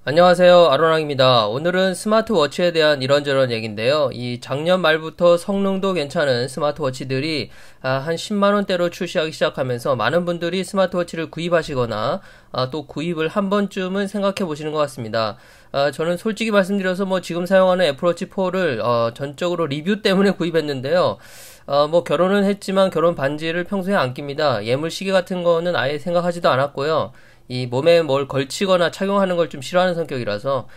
안녕하세요. 아로랑입니다. 오늘은 스마트워치에 대한 이런저런 얘기인데요. 이 작년 말부터 성능도 괜찮은 스마트워치들이 한 10만원대로 출시하기 시작하면서 많은 분들이 스마트워치를 구입하시거나 또 구입을 한 번쯤은 생각해 보시는 것 같습니다. 저는 솔직히 말씀드려서 지금 사용하는 애플워치 4를 전적으로 리뷰 때문에 구입했는데요. 결혼은 했지만 결혼 반지를 평소에 안 낍니다. 예물 시계 같은 거는 아예 생각하지도 않았고요. 이 몸에 뭘 걸치거나 착용하는 걸 좀 싫어하는 성격이라서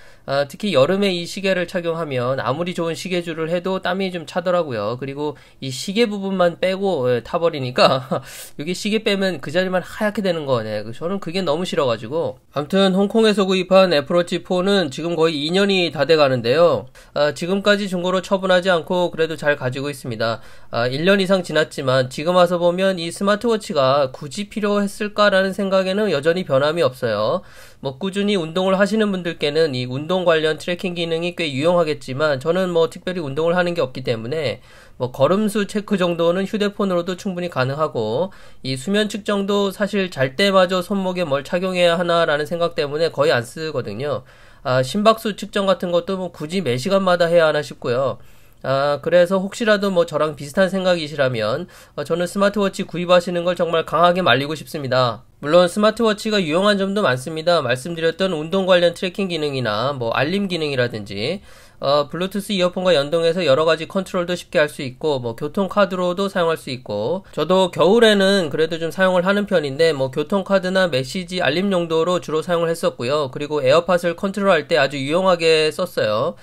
특히 여름에 이 시계를 착용하면 아무리 좋은 시계줄을 해도 땀이 좀 차더라고요. 그리고 이 시계 부분만 빼고 타버리니까 여기 시계 빼면 그 자리만 하얗게 되는 거네. 저는 그게 너무 싫어가지고 아무튼 홍콩에서 구입한 애플워치 4는 지금 거의 2년이 다 돼가는데요. 지금까지 중고로 처분하지 않고 그래도 잘 가지고 있습니다. 1년 이상 지났지만 지금 와서 보면 이 스마트워치가 굳이 필요했을까라는 생각에는 여전히 변함이 없어요. 꾸준히 운동을 하시는 분들께는 이 운동 관련 트래킹 기능이 꽤 유용하겠지만 저는 특별히 운동을 하는 게 없기 때문에 걸음수 체크 정도는 휴대폰으로도 충분히 가능하고 이 수면 측정도 사실 잘 때마저 손목에 뭘 착용해야 하나라는 생각 때문에 거의 안 쓰거든요. 심박수 측정 같은 것도 굳이 매 시간마다 해야 하나 싶고요. 그래서 혹시라도 저랑 비슷한 생각이시라면 저는 스마트워치 구입하시는 걸 정말 강하게 말리고 싶습니다. 물론 스마트워치가 유용한 점도 많습니다. 말씀드렸던 운동 관련 트래킹 기능이나 알림 기능이라든지 블루투스 이어폰과 연동해서 여러가지 컨트롤도 쉽게 할 수 있고 교통카드로도 사용할 수 있고 저도 겨울에는 그래도 좀 사용을 하는 편인데 교통카드나 메시지 알림 용도로 주로 사용을 했었고요. 그리고 에어팟을 컨트롤할 때 아주 유용하게 썼어요.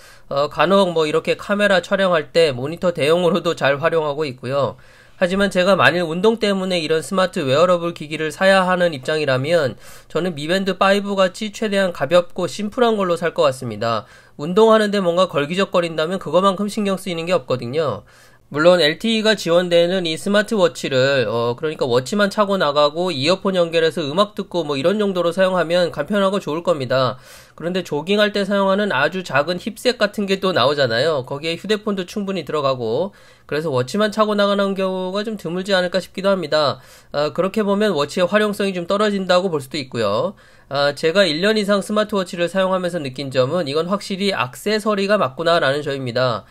간혹 이렇게 카메라 촬영할 때 모니터 대용으로도 잘 활용하고 있고요. 하지만 제가 만일 운동 때문에 이런 스마트 웨어러블 기기를 사야 하는 입장이라면 저는 미밴드 5 같이 최대한 가볍고 심플한 걸로 살 것 같습니다. 운동하는데 뭔가 걸기적거린다면 그거만큼 신경 쓰이는 게 없거든요. 물론 LTE가 지원되는 이 스마트워치를 그러니까 워치만 차고 나가고 이어폰 연결해서 음악 듣고 이런 용도로 사용하면 간편하고 좋을 겁니다. 그런데 조깅할 때 사용하는 아주 작은 힙셋 같은 게 또 나오잖아요. 거기에 휴대폰도 충분히 들어가고 그래서 워치만 차고 나가는 경우가 좀 드물지 않을까 싶기도 합니다. 그렇게 보면 워치의 활용성이 좀 떨어진다고 볼 수도 있고요. 제가 1년 이상 스마트워치를 사용하면서 느낀 점은 이건 확실히 액세서리가 맞구나라는 점입니다.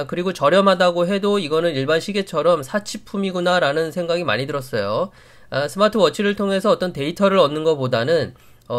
그리고 저렴하다고 해도 이거는 일반 시계처럼 사치품이구나 라는 생각이 많이 들었어요. 스마트워치를 통해서 어떤 데이터를 얻는 것보다는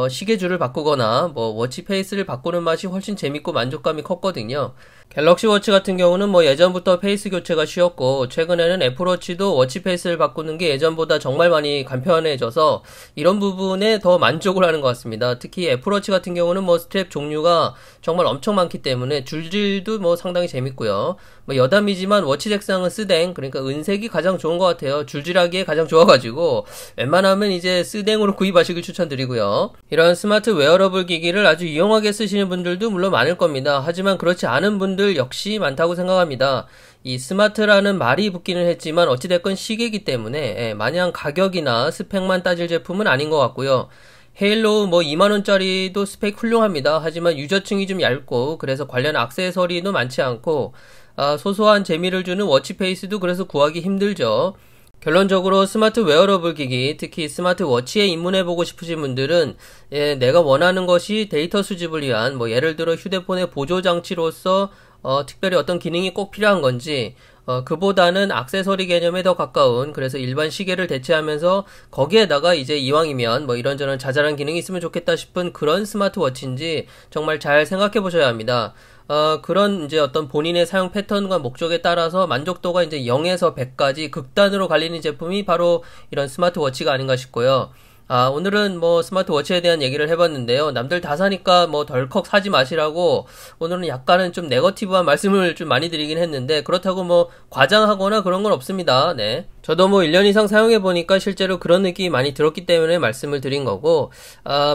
시계줄을 바꾸거나 워치 페이스를 바꾸는 맛이 훨씬 재밌고 만족감이 컸거든요. 갤럭시 워치 같은 경우는 예전부터 페이스 교체가 쉬웠고 최근에는 애플워치도 워치 페이스를 바꾸는 게 예전보다 정말 많이 간편해져서 이런 부분에 더 만족을 하는 것 같습니다. 특히 애플워치 같은 경우는 스트랩 종류가 정말 엄청 많기 때문에 줄질도 상당히 재밌고요. 여담이지만 워치 색상은 스댕, 그러니까 은색이 가장 좋은 것 같아요. 줄질하기에 가장 좋아가지고 웬만하면 이제 스댕으로 구입하시길 추천드리고요. 이런 스마트 웨어러블 기기를 아주 유용하게 쓰시는 분들도 물론 많을 겁니다. 하지만 그렇지 않은 분들 역시 많다고 생각합니다. 이 스마트라는 말이 붙기는 했지만 어찌됐건 시계이기 때문에 마냥 가격이나 스펙만 따질 제품은 아닌 것 같고요. 헤일로우 2만원짜리도 스펙 훌륭합니다. 하지만 유저층이 좀 얇고 그래서 관련 액세서리도 많지 않고 소소한 재미를 주는 워치페이스도 그래서 구하기 힘들죠. 결론적으로 스마트 웨어러블 기기, 특히 스마트워치에 입문해보고 싶으신 분들은 내가 원하는 것이 데이터 수집을 위한 예를 들어 휴대폰의 보조장치로서 특별히 어떤 기능이 꼭 필요한 건지 그보다는 액세서리 개념에 더 가까운 그래서 일반 시계를 대체하면서 거기에다가 이제 이왕이면 이런저런 자잘한 기능이 있으면 좋겠다 싶은 그런 스마트워치인지 정말 잘 생각해 보셔야 합니다. 그런 이제 어떤 본인의 사용 패턴과 목적에 따라서 만족도가 이제 0에서 100까지 극단으로 갈리는 제품이 바로 이런 스마트워치가 아닌가 싶고요. 오늘은 스마트워치에 대한 얘기를 해봤는데요. 남들 다 사니까 덜컥 사지 마시라고 오늘은 약간은 좀 네거티브한 말씀을 좀 많이 드리긴 했는데 그렇다고 과장하거나 그런 건 없습니다. 네. 저도 1년 이상 사용해보니까 실제로 그런 느낌이 많이 들었기 때문에 말씀을 드린 거고,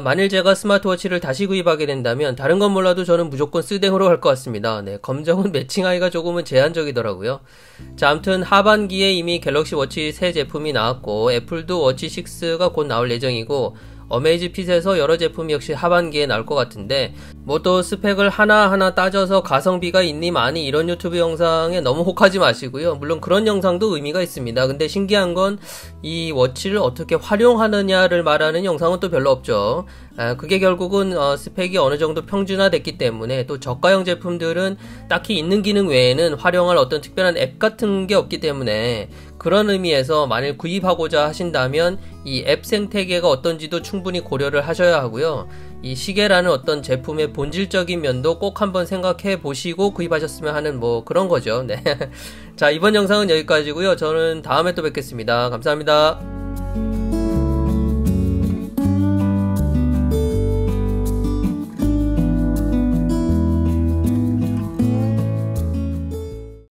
만일 제가 스마트워치를 다시 구입하게 된다면, 다른 건 몰라도 저는 무조건 스댕으로 갈 것 같습니다. 네, 검정은 매칭하기가 조금은 제한적이더라고요. 자, 아무튼 하반기에 이미 갤럭시 워치 새 제품이 나왔고, 애플도 워치 6가 곧 나올 예정이고, 어메이지핏에서 여러 제품이 역시 하반기에 나올 것 같은데, 뭐 또 스펙을 하나하나 따져서 가성비가 있니 많이 이런 유튜브 영상에 너무 혹하지 마시고요. 물론 그런 영상도 의미가 있습니다. 근데 신기한 건 이 워치를 어떻게 활용하느냐를 말하는 영상은 또 별로 없죠. 그게 결국은 스펙이 어느 정도 평준화됐기 때문에, 또 저가형 제품들은 딱히 있는 기능 외에는 활용할 어떤 특별한 앱 같은 게 없기 때문에, 그런 의미에서 만일 구입하고자 하신다면 이 앱 생태계가 어떤지도 충분히 고려를 하셔야 하고요. 이 시계라는 어떤 제품의 본질적인 면도 꼭 한번 생각해 보시고 구입하셨으면 하는 뭐 그런 거죠. 네. 자, 이번 영상은 여기까지고요. 저는 다음에 또 뵙겠습니다. 감사합니다.